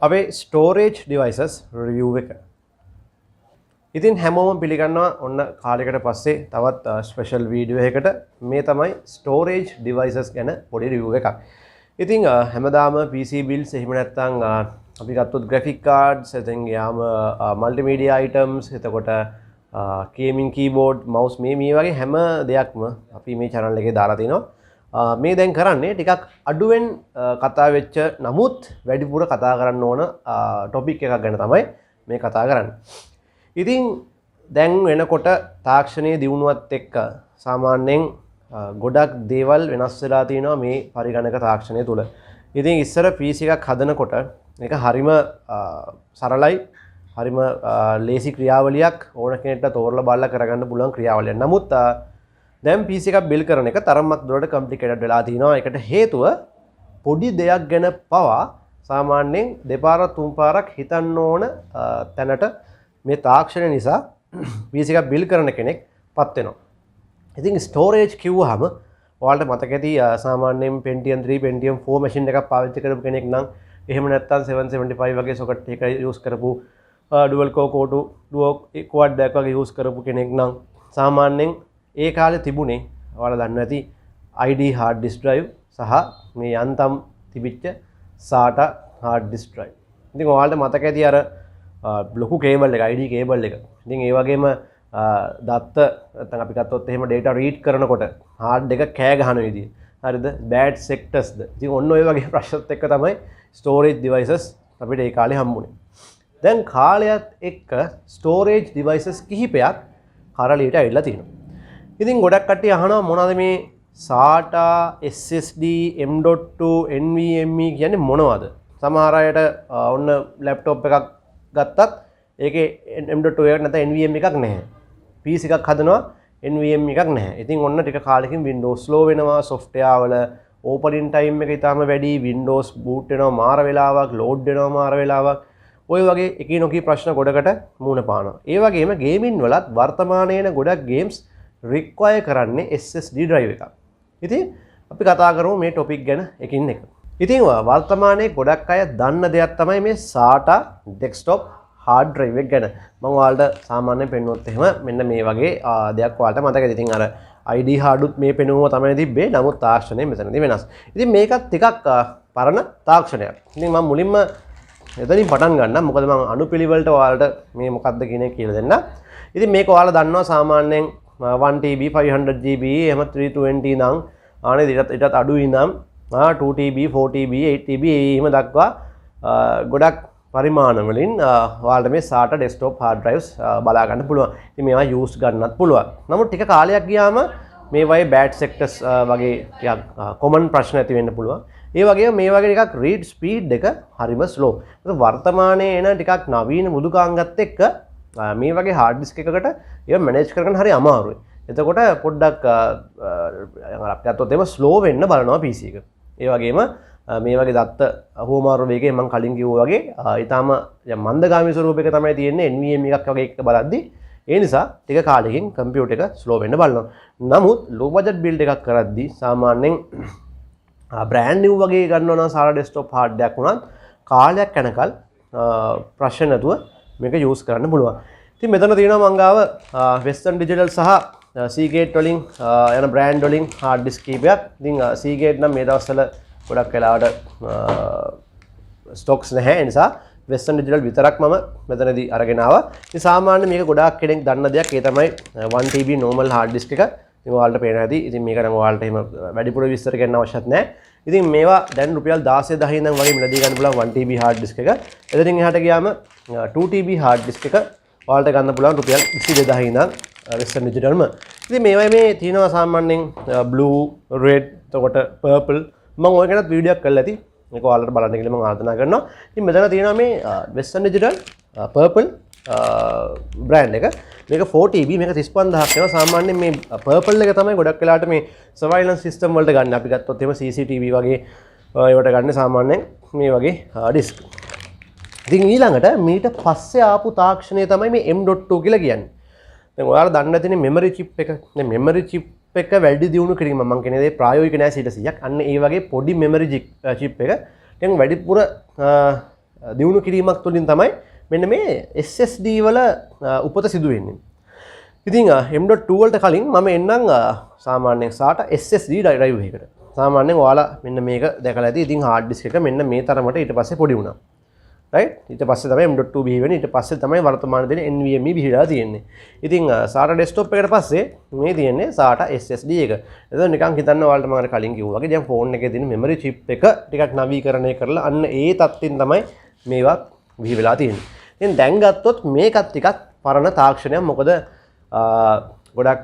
අපේ storage devices review එක. ඉතින් හැමෝම පිළිගන්නවා ඔන්න කාලයකට පස්සේ තවත් ස්පෙෂල් වීඩියෝ එකකට මේ තමයි storage devices ගැන පොඩි review එකක්. ඉතින් හැමදාම PC builds එහෙම නැත්නම් අපි ගත්තොත් graphic cards එතෙන් ගියාම multimedia items එතකොට gaming keyboard mouse මේ වගේ හැම දෙයක්ම අපි මේ channel එකේ දාලා තිනවා. මේ දැන් කරන්නේ ටිකක් අඩුවෙන් කතා වෙච්ච නමුත් වැඩිපුර කතා කරන්න ඕන ටොපික් එකක් ගැන තමයි මේ කතා කරන්නේ. ඉතින් දැන් වෙනකොට තාක්ෂණයේ දියුණුවත් එක්ක සාමාන්‍යයෙන් ගොඩක් දේවල් වෙනස් වෙලා තියෙනවා මේ පරිගණක තාක්ෂණය තුල. ඉතින් ඉස්සර PC එකක් හදනකොට මේක හරිම සරලයි, හරිම ලේසි ක්‍රියාවලියක් ඕන කෙනෙක්ට තෝරලා බලලා කරගන්න පුළුවන් ක්‍රියාවලියක්. නමුත් දැන් PC එකක් බිල් කරන එක තරම්වත් දුරට කම්ප්ලිකේටඩ් වෙලා තිනවා. ඒකට හේතුව පොඩි දෙයක් ගැන පවා සාමාන්‍යයෙන් දෙපාරක් තුන් පාරක් හිතන්න ඕන තැනට මේ තාක්ෂණය නිසා PC එකක් බිල් කරන කෙනෙක් පත් වෙනවා. ඉතින් ස්ටෝරේජ් කිව්වහම ඔයාලට මතක ඇති සාමාන්‍යයෙන් Pentium 3 Pentium 4 මැෂින් එකක් පාවිච්චි කරපු කෙනෙක් නම් එහෙම නැත්නම් 775 වගේ සොකට් එක යූස් කරපු dual core core 2 dual quad එකක් වගේ යූස් කරපු කෙනෙක් නම් සාමාන්‍යයෙන් ඒ කාලේ තිබුණේ ඔයාලා දන්නවා ඇති ID hard disk drive සහ මේ යන්තම් තිබිච්ච SATA hard disk drive. ඉතින් ඔයාලට මතක ඇති අර ලොකු කේබල් එක ID කේබල් එක. ඉතින් ඒ වගේම දත්ත නැත්නම් අපි ගත්තොත් එහෙම data read කරනකොට hard එක කෑ ගහන විදිය. හරිද? bad sectors ද. ඉතින් ඔන්න ඔය වගේ ප්‍රශ්නත් එක්ක තමයි storage devices අපිට ඒ කාලේ හම්බුනේ. දැන් කාලයත් එක්ක storage devices කිහිපයක් කරලියට ඇවිල්ලා තියෙනවා. ඉතින් ගොඩක් කට්ටිය අහනවා මොනවද මේ SATA SSD M.2 NVMe කියන්නේ මොනවද? සමහර අයට ඔන්න ලැප්ටොප් එකක් ගත්තත් ඒකේ M.2 එකක් නැත්නම් NVMe එකක් නැහැ. PC එකක් හදනවා NVMe එකක් නැහැ. ඉතින් ඔන්න ටික කාලෙකින් Windows slow වෙනවා, software වල opening time එක ඉතාලම වැඩි, Windows boot වෙනවා මාර වෙලාවක්, load වෙනවා මාර වෙලාවක්. ඔය වගේ එකිනොකී ප්‍රශ්න ගොඩකට මුහුණ පානවා. ඒ වගේම gaming වලත් වර්තමානයේ එන ගොඩක් games require කරන්නේ SSD drive එකක්. ඉතින් අපි කතා කරමු මේ topic ගැන එකින් එක. ඉතින් වර්තමානයේ ගොඩක් අය දන්න දෙයක් තමයි මේ SATA desktop hard drive එක ගැන. මම ඔයාලට සාමාන්‍යයෙන් පෙන්වුවොත් එහෙම මෙන්න මේ වගේ දෙයක් ඔයාලට මතකයි. ඉතින් අර ID hard උත් මේ පෙනුම තමයි තිබ්බේ. නමුත් තාක්ෂණය මෙතනදී වෙනස්. ඉතින් මේකත් ටිකක් පරණ තාක්ෂණයක්. ඉතින් මම මුලින්ම එතනින් පටන් ගන්නම්. මොකද මම අනුපිළිවෙලට ඔයාලට මේ මොකක්ද කියන එක කියලා දෙන්න. ඉතින් මේක ඔයාලා දන්නවා සාමාන්‍යයෙන් 1TB 500GB එහෙම 320 නම් ආනේ ඊටත් අඩුයි නම් 2TB 4TB 8TB එහෙම දක්වා ගොඩක් පරිමාණ වලින් ඔයාලට මේ SATA desktop hard drives බලා ගන්න පුළුවන්. ඉතින් මේවා use ගන්නත් පුළුවන්. නමුත් ටික කාලයක් ගියාම මේ වගේ bad sectors වගේ ටිකක් common ප්‍රශ්න ඇති වෙන්න පුළුවන්. ඒ වගේම මේ වගේ ටිකක් read speed එක හරිම slow. ඒක වර්තමානයේ එන ටිකක් නවීන මෘදුකාංගත් එක්ක මේ වගේ hard disk එකකට ඒව manage කරගන්න හරි අමාරුයි. එතකොට පොඩ්ඩක් අපි ගත්තොත් එහෙම slow වෙන්න බලනවා PC එක. ඒ වගේම මේ වගේ දත්ත හුවමාරු වේගයෙන් මම කලින් කිව්වා වගේ ඊටාම මන්දගාමී ස්වරූපයක තමයි තියෙන්නේ NVMe එකක් වගේ එක බලද්දි. ඒ නිසා ටික කාලෙකින් කම්පියුටර් එක slow වෙන්න බලනවා. නමුත් low budget build එකක් කරද්දි සාමාන්‍යයෙන් brand new වගේ ගන්නවා නම් SATA desktop hard එකක් වුණත් කාලයක් යනකල් ප්‍රශ්න නැතුව මේක use කරන්න පුළුවන්. ඉතින් මෙතන තියෙනවා මං ගාව Western Digital සහ Seagate වලින් යන brand වලින් hard disk කීපයක්. ඉතින් Seagate නම් මේ දවස්වල ගොඩක් වෙලාවට stocks නැහැ. ඒ නිසා Western Digital විතරක් මම මෙතනදී අරගෙන ආවා. ඉතින් සාමාන්‍ය මේක ගොඩාක් කෙනෙක් දන්න දෙයක්. ඒ තමයි 1TB normal hard disk එක. ඉතින් ඔයාලට පේනවා ඇති. ඉතින් මේක නම් ඔයාලට එහෙම වැඩිපුර විස්තර කරන්න අවශ්‍යත් නැහැ. ඉතින් මේවා දැන් රුපියල් 16,000 ඉඳන් වගේ මිලදී ගන්න පුළුවන් 1TB hard disk එක. එතනින් එහාට ගියාම 2TB hard disk එක ඔයාලට ගන්න පුළුවන් රුපියල් 22,000 ඉඳන් Western Digitalම. ඉතින් මේවා මේ තියෙනවා සාමාන්‍යයෙන් blue, red, එතකොට purple මම ඔය ගැනත් වීඩියෝ එකක් කරලා ඇති. මේක ඔයාලට බලන්න කියලා මම ආරාධනා කරනවා. ඉතින් මෙතන තියෙනවා මේ Western Digital purple brand එක. මේක 4TB මේක 35000ක් වෙනවා. සාමාන්‍යයෙන් මේ purple එක තමයි ගොඩක් වෙලාවට මේ surveillance system වලට ගන්න. අපි ගත්තොත් එහෙම CCTV වගේ ඒවට ගන්න සාමාන්‍යයෙන් මේ වගේ disk. ඉතින් ඊළඟට මීට පස්සේ ආපු තාක්ෂණය තමයි මේ M.2 කියලා කියන්නේ. දැන් ඔයාලා දන්න නැතිනේ memory chip එක. දැන් memory chip එක වැඩි දියුණු කිරීම මම කියන්නේ ඒ ප්‍රායෝගික නෑ 100%ක්. අන්න ඒ වගේ පොඩි memory chip එක දැන් වැඩිපුර දියුණු කිරීමක් තුළින් තමයි මෙන්න මේ SSD වල උපත සිදු වෙන්නේ. ඉතින් M.2 වලට කලින් මම එන්නම් සාමාන්‍යයෙන් SATA SSD drive එකකට. සාමාන්‍යයෙන් ඔයාලා මෙන්න මේක දැකලා ඇති. ඉතින් hard disk එක මෙන්න මේ තරමට ඊට පස්සේ පොඩි වුණා. right? ඊට පස්සේ තමයි M.2 බිහි වෙන්නේ. ඊට පස්සේ තමයි වර්තමාන දිනේ NVMe බිහිලා තියෙන්නේ. ඉතින් SATA desktop එකට පස්සේ මේ තියෙන්නේ SATA SSD එක. එතකොට නිකන් හිතන්න ඔයාලට මම කලින් කිව්වා වගේ දැන් ෆෝන් එකේ තියෙන memory chip එක ටිකක් නවීකරණය කරලා අන්න ඒ තත්ත්වෙන් තමයි මේවා බිහි වෙලා තියෙන්නේ. ඉතින් දැන් ගත්තොත් මේකත් ටිකක් පරණ තාක්ෂණයක්. මොකද ගොඩක්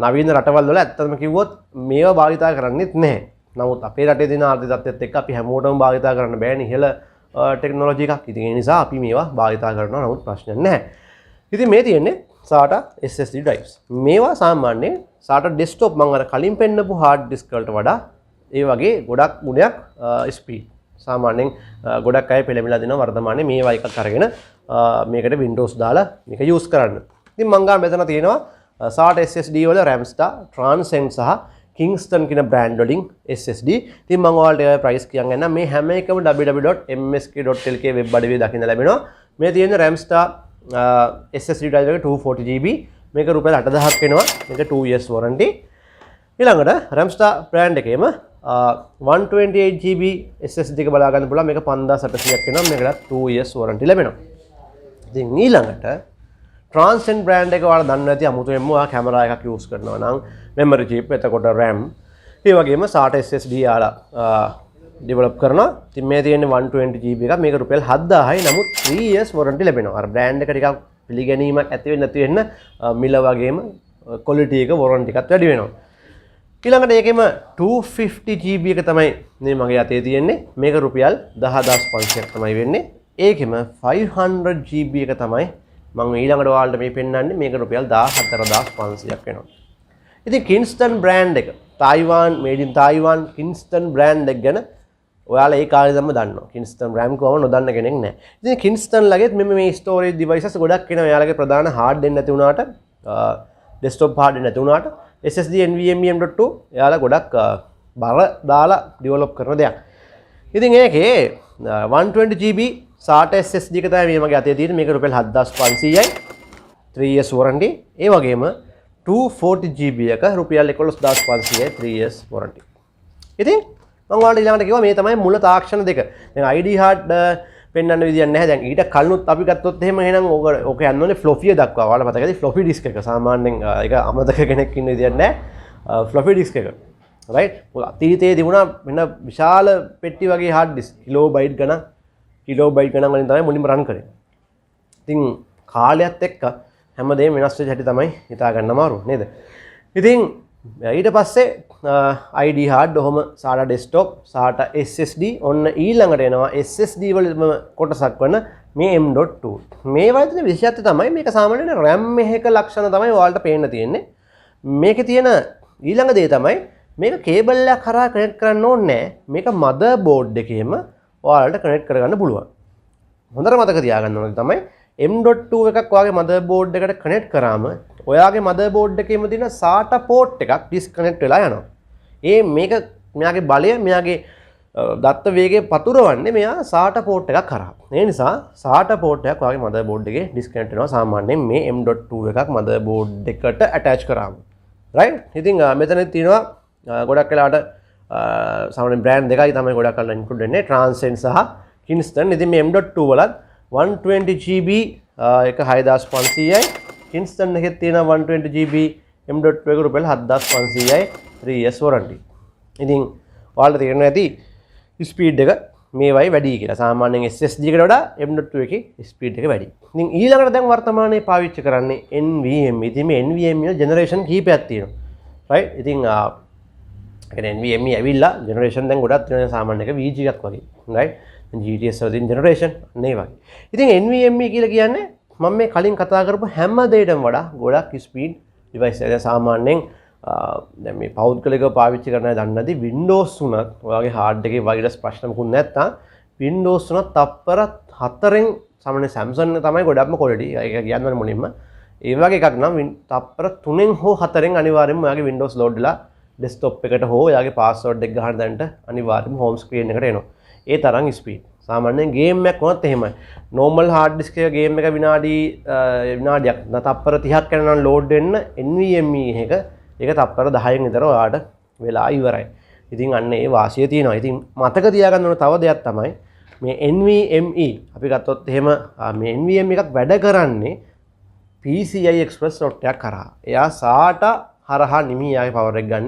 නවීන රටවල් වල ඇත්තටම කිව්වොත් මේවා භාවිතා කරන්නේත් නැහැ. නමුත් අපේ රටේ තියෙන ආර්ථික තත්ත්වයට එක්ක අපි හැමෝටම භාවිතා කරන්න බෑනේ ඉහළ ටෙක්නොලොජි එකක්. ඉතින් ඒ නිසා අපි මේවා භාවිතා කරනවා. නමුත් ප්‍රශ්නයක් නැහැ. ඉතින් මේ තියෙන්නේ SATA SSD drives. මේවා සාමාන්‍යයෙන් SATA desktop මම අර කලින් පෙන්නපු hard disk වලට වඩා ඒ වගේ ගොඩක් ගුණයක් speed. සාමාන්‍යයෙන් ගොඩක් අය පෙළඹිලා දෙනවා වර්තමානයේ මේවා එකක් අරගෙන මේකට Windows දාලා මේක use කරන්න. ඉතින් මම ගා මෙතන තියෙනවා SATA SSD වල Ramstar, Transcend සහ Kingston කියන බ්‍රෑන්ඩ් වලින් SSD. ඉතින් මම ඔයාලට ඒ ප්‍රයිස් කියන් යන්න. මේ හැම එකම www.msk.lk වෙබ් අඩවියේ දකින්න ලැබෙනවා. මේ තියෙන Ramstar SSD drive එක 240GB. මේක රුපියල් 8000ක් වෙනවා. මේක 2 years warranty. ඊළඟට Ramstar බ්‍රෑන්ඩ් එකේම 128GB SSD එක බලා ගන්න පුළුවන්. මේක 5800ක් වෙනවා. මේකට 2 years warranty ලැබෙනවා. ඉතින් ඊළඟට Transcend brand එක ඔයාලා දන්නේ නැති අමුතුවෙන්ම ඔයා කැමරා එකක් use කරනවා නම් memory chip එතකොට RAM ඒ වගේම SATA SSD යාලා develop කරනවා. ඉතින් මේ තියෙන්නේ 120GB එකක්. මේක රුපියල් 7000යි. නමුත් 3 years warranty ලැබෙනවා. අර brand එක ටිකක් පිළිගැනීමක් ඇති වෙන්නේ නැති වෙන්න මිල වගේම quality එක warranty එකත් වැඩි වෙනවා. ඊළඟට ඒකෙම 250GB එක තමයි මේ මගේ අතේ තියෙන්නේ. මේක රුපියල් 10500ක් තමයි වෙන්නේ. ඒකෙම 500GB එක තමයි මම ඊළඟට ඔයාලට මේ පෙන්නන්නේ. මේක රුපියල් 14500ක් වෙනවා. ඉතින් Kingston brand එක Taiwan made in Taiwan Kingston brand එක ගැන ඔයාලා ඒ කාලේ දැම්ම දන්නවා. Kingston RAM කොහොම නොදන්න කෙනෙක් නැහැ. ඉතින් Kingston ලගෙත් මේ storage devices ගොඩක් එනවා. එයාලගේ ප්‍රධාන hard දෙන්න නැති වුණාට desktop hard දෙන්න නැති වුණාට SSD NVMe M.2 එයාලා ගොඩක් බර දාලා develop කරන දෙයක්. ඉතින් ඒකේ 120GB SATA SSD එක තමයි මේ මගේ අතේ තියෙන්නේ. මේක රුපියල් 7500යි. 3 years warranty. ඒ වගේම 240GB එක රුපියල් 11500යි. 3 years warranty. ඉතින් මම ඔයාලට ඊළඟට කිව්වා මේ තමයි මුල තාක්ෂණ දෙක. දැන් ID hard පෙන්වන්න විදියක් නැහැ. දැන් ඊට කලිනුත් අපි ගත්තොත් එහෙම එහෙනම් ඕක යන්න ඕනේ floppy දක්වා. ඔයාලා මතක ඇති floppy disk එක. සාමාන්‍යයෙන් ඒක අමතක කෙනෙක් ඉන්න විදියක් නැහැ. floppy disk එක. right? අතීතයේ තිබුණා වෙන විශාල පෙට්ටි වගේ hard disk කිලෝබයිට් ගණන් වලින් තමයි මුලින්ම රන් කරේ. ඉතින් කාලයත් එක්ක හැමදේම වෙනස් වෙච්ච හැටි තමයි හිතා ගන්න අමාරු නේද? ඉතින් ඊට පස්සේ ID hard ඔහොම SATA desktop SATA SSD ඔන්න ඊළඟට එනවා SSD වලම කොටසක් වන මේ M.2. මේ වගේ විශේෂත්වය තමයි මේක සාමාන්‍යයෙන් RAM එකක ලක්ෂණ තමයි ඔයාලට පේන්න තියෙන්නේ. මේකේ තියෙන ඊළඟ දේ තමයි මේක කේබල් එකක් හරහා කනෙක්ට් කරන්න ඕනේ නැහැ. මේක motherboard එකේම ඔයාලට කනෙක්ට් කරගන්න පුළුවන්. හොඳට මතක තියාගන්න ඕනේ තමයි M.2 එකක් ඔයාගේ motherboard එකට කනෙක්ට් කරාම ඔයාගේ motherboard එකේම තියෙන SATA port එකක් disconnect වෙලා යනවා. මේක මෙයාගේ බලය මෙයාගේ දත්ත වේගය පතුරවන්නේ මෙයා SATA port එකක් කරා. ඒ නිසා SATA port එකක් ඔයාගේ motherboard එකේ disconnect වෙනවා සාමාන්‍යයෙන් මේ M.2 එකක් motherboard එකට attach කරාම. right? ඉතින් මෙතන තියෙනවා ගොඩක් වෙලාවට සාමාන්‍යයෙන් brand දෙකයි තමයි ගොඩක් කරලා include වෙන්නේ Transcend සහ Kingston. ඉතින් මේ M.2 වලත් 120GB එක 6500යි. Kingston එකේ තියෙන 120GB M.2 එක රුපියල් 7500යි. 3 years warranty. ඉතින් ඔයාලට තේරෙනවා ඇති ස්පීඩ් එක මේවයි වැඩි කියලා. සාමාන්‍යයෙන් SSD එකට වඩා M.2 එකේ ස්පීඩ් එක වැඩි. ඉතින් ඊළඟට දැන් වර්තමානයේ පාවිච්චි කරන්නේ N.V.M.E. ඉතින් මේ N.V.M.E ජෙනරේෂන් කීපයක් තියෙනවා. right? ඉතින් N.V.M.E ඇවිල්ලා ජෙනරේෂන් දැන් ගොඩක් තියෙනවා සාමාන්‍ය එක VG එකක් වගේ. right? GTS වලින් ජෙනරේෂන් නේ වගේ. ඉතින් N.V.M.E කියලා කියන්නේ මම මේ කලින් කතා කරපු හැම දෙයකටම වඩා ගොඩක් ස්පීඩ් ඩිවයිස් එක. සාමාන්‍යයෙන් දැන් මේ පෞද්ගලිකව පාවිච්චි කරන අය දන්නේ නැති Windows උනත් ඔයාගේ hard එකේ වෛරස් ප්‍රශ්න මොකුත් නැත්තම් Windows උනත් තප්පර 4න් සාමාන්‍ය Samsung තමයි ගොඩක්ම quality. ඒක කියන්නේ මුලින්ම. ඒ වගේ එකක් නම් තප්පර 3න් හෝ 4න් අනිවාර්යයෙන්ම ඔයාගේ Windows load වෙලා desktop එකට හෝ ඔයාගේ password එක ගහන දැනට අනිවාර්යයෙන්ම home screen එකට එනවා. ඒ තරම් ස්පීඩ්. සාමාන්‍යයෙන් ගේම් එකක් වුණත් එහෙමයි. normal hard disk එක ගේම් එක විනාඩියක් තප්පර 30ක් යනනම් load වෙන්න NVMe එක ඒක තප්පර 10න් විතර ඔයාලට වෙලා ඉවරයි. ඉතින් අන්න ඒ වාසිය තියෙනවා. ඉතින් මතක තියාගන්න ඕන තව දෙයක් තමයි මේ NVMe අපි ගත්තොත් එහෙම මේ NVMe එකක් වැඩ කරන්නේ PCI Express slot එකක් කරා. එයා SATA හරහා නිමි යාගේ power එක ගන්න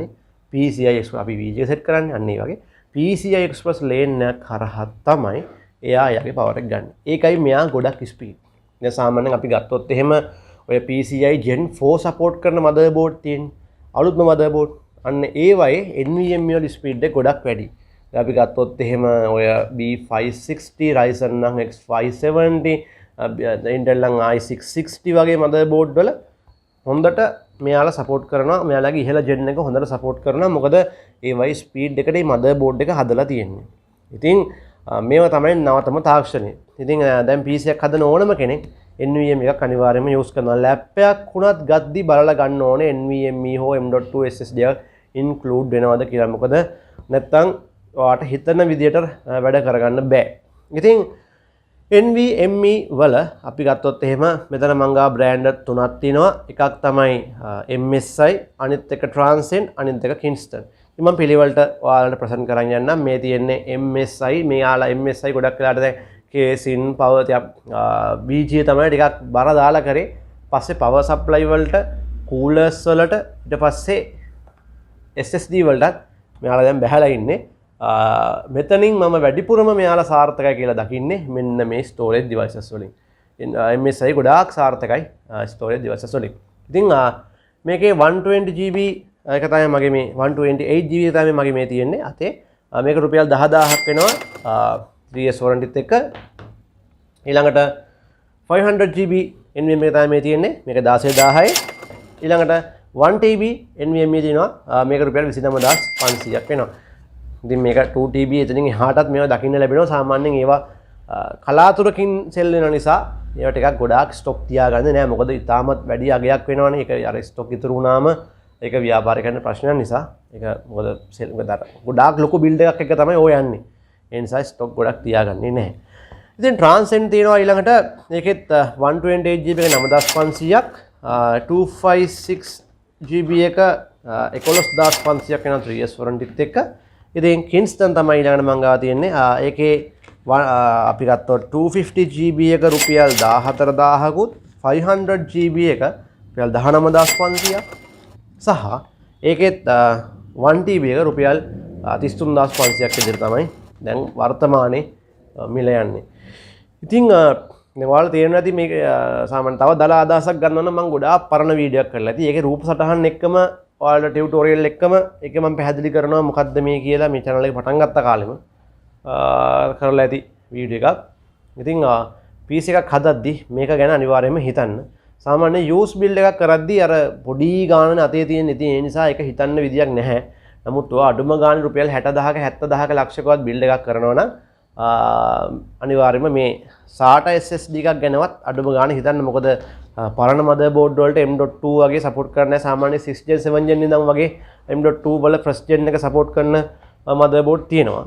PCI Express අපි VGA set කරන්නේ අන්න ඒ වගේ PCI Express lane එකක් හරහා තමයි එයා යාගේ power එක ගන්න. ඒකයි මෙයා ගොඩක් speed. දැන් සාමාන්‍යයෙන් අපි ගත්තොත් එහෙම ඔය PCI Gen 4 support කරන motherboard තියෙන අලුත්ම motherboard අන්න ඒ වගේ NVMe වල speed එක ගොඩක් වැඩි. දැන් අපි ගත්තොත් එහෙම ඔය B560 Ryzen නම් X570 Intel නම් i660 වගේ motherboard වල හොඳට මෙයාලා support කරනවා. මෙයාලගේ ඉහළ gen එක හොඳට support කරනවා. මොකද ඒ වගේ speed එකට මේ motherboard එක හදලා තියෙන්නේ. ඉතින් මේවා තමයි නවතම තාක්ෂණය. ඉතින් දැන් PC එකක් හදන ඕනම කෙනෙක් NVMe එකක් අනිවාර්යයෙන්ම use කරනවා. lap එකක් වුණත් ගද්දි බලලා ගන්න ඕනේ NVMe හෝ M.2 SSD එක include වෙනවද කියලා. මොකද නැත්තම් ඔයාට හිතන විදියට වැඩ කරගන්න බෑ. ඉතින් NVMe වල අපි ගත්තොත් එහෙම මෙතන මං ගා බ්‍රෑන්ඩ් තුනක් තියෙනවා. එකක් තමයි MSI, අනිත් එක Transcend, අනිත් එක Kingston. ඉතින් මම පිළිවෙලට ඔයාලට ප්‍රසන්ට් කරන් යන්නම්. මේ තියෙන්නේ MSI. මෙයාලා MSI ගොඩක් වෙලාට දැන් කේසින් පවර් VGA තමයි ටිකක් බර දාලා කරේ. පස්සේ පවර් සප්ලයි වලට, කූලර්ස් වලට, ඊට පස්සේ SSD වලටත් මෙයාලා දැන් බහැලා ඉන්නේ. මෙතනින් මම වැඩිපුරම මෙයාලා සාර්ථකයි කියලා දකින්නේ මෙන්න මේ ස්ටෝරේජ් ඩිවයිසස් වලින්. MSI ගොඩාක් සාර්ථකයි ස්ටෝරේජ් ඩිවයිසස් වලින්. ඉතින් මේකේ 120GB එක තමයි මගේ මේ 128GB තමයි මගේ මේ තියෙන්නේ අතේ. මේක රුපියල් 10000ක් වෙනවා 3 years warranty එක. ඊළඟට 500GB NVMe එක තමයි මේ තියෙන්නේ. මේක 16000යි. ඊළඟට 1TB NVMe තියෙනවා. මේක රුපියල් 29500ක් වෙනවා. ඉතින් මේක 2TB එතනින් එහාටත් මේවා දකින්න ලැබෙනවා. සාමාන්‍යයෙන් ඒවා කලාතුරකින් සෙල් වෙන නිසා ඒවා ටිකක් ගොඩාක් ස්ටොක් තියාගන්න නෑ. මොකද ඉතාමත් වැඩි අගයක් වෙනවනේ. ඒක අර ස්ටොක් ඉතුරු වුණාම ඒක ව්‍යාපාර කරන ප්‍රශ්නයක් නිසා ඒක මොකද සෙල් ගොඩාක් ලොකු බිල්ඩ් එකක් එක තමයි ඔය යන්නේ. ඒ නිසා ස්ටොක් ගොඩක් තියාගන්නේ නැහැ. ඉතින් Transcend තියෙනවා ඊළඟට. ඒකෙත් 128GB එක 9500ක් 256GB එක 11500ක් වෙනවා 3 years warranty එක. ඉතින් Kingston තමයි ඊළඟට මං ගාව තියෙන්නේ. ඒකේ අපි ගත්තොත් 250GB එක රුපියල් 14000කුත් 500GB එක රුපියල් 19500ක් සහ ඒකෙත් 1TB එක රුපියල් 33500ක් විතර තමයි දැන් වර්තමානයේ මිල යන්නේ. ඉතින් ඔයාලා තේරෙනවා ඇති මේක සාමාන්‍ය තව දල අදහසක් ගන්නවා නම් මම ගොඩාක් පරණ වීඩියෝ එකක් කරලා ඇති. ඒකේ රූප සටහන් එක්කම ඔයාලට ටියුටෝරියල් එක්කම ඒකේ මම පැහැදිලි කරනවා මොකද්ද මේ කියලා මේ channel එක පටන් ගත්ත කාලෙම කරලා ඇති වීඩියෝ එකක්. ඉතින් PC එකක් හදද්දි මේක ගැන අනිවාර්යයෙන්ම හිතන්න. සාමාන්‍ය use build එකක් කරද්දි අර පොඩි ගානනේ අතේ තියෙන. ඉතින් ඒ නිසා ඒක හිතන්න විදියක් නැහැ. නමුත් ඔය අඩුම ගානේ රුපියල් 60000ක 70000ක ලක්ෂකවත් බිල්ඩ් එකක් කරනවා නම් අනිවාර්යයෙන්ම මේ SATA SSD එකක් ගැනවත් අඩුම ගානේ හිතන්න. මොකද පරණ motherboard වලට M.2 වගේ support කරන්නේ සාමාන්‍ය 6 gen 7 gen ඉඳන් වගේ M.2 වල first gen එක support කරන motherboard තියෙනවා.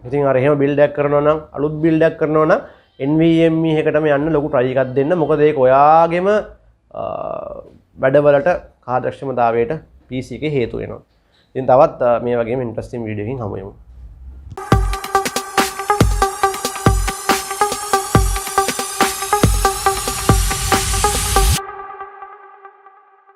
ඉතින් අර එහෙම build එකක් කරනවා නම් අලුත් build එකක් කරනවා නම් NVMe එකටම යන්න ලොකු try එකක් දෙන්න. මොකද ඒක ඔයාගෙම වැඩවලට කාර්යක්ෂමතාවයට PC එකේ හේතු වෙනවා. ඉතින් තවත් මේ වගේම interesting video එකකින් හමු වෙමු.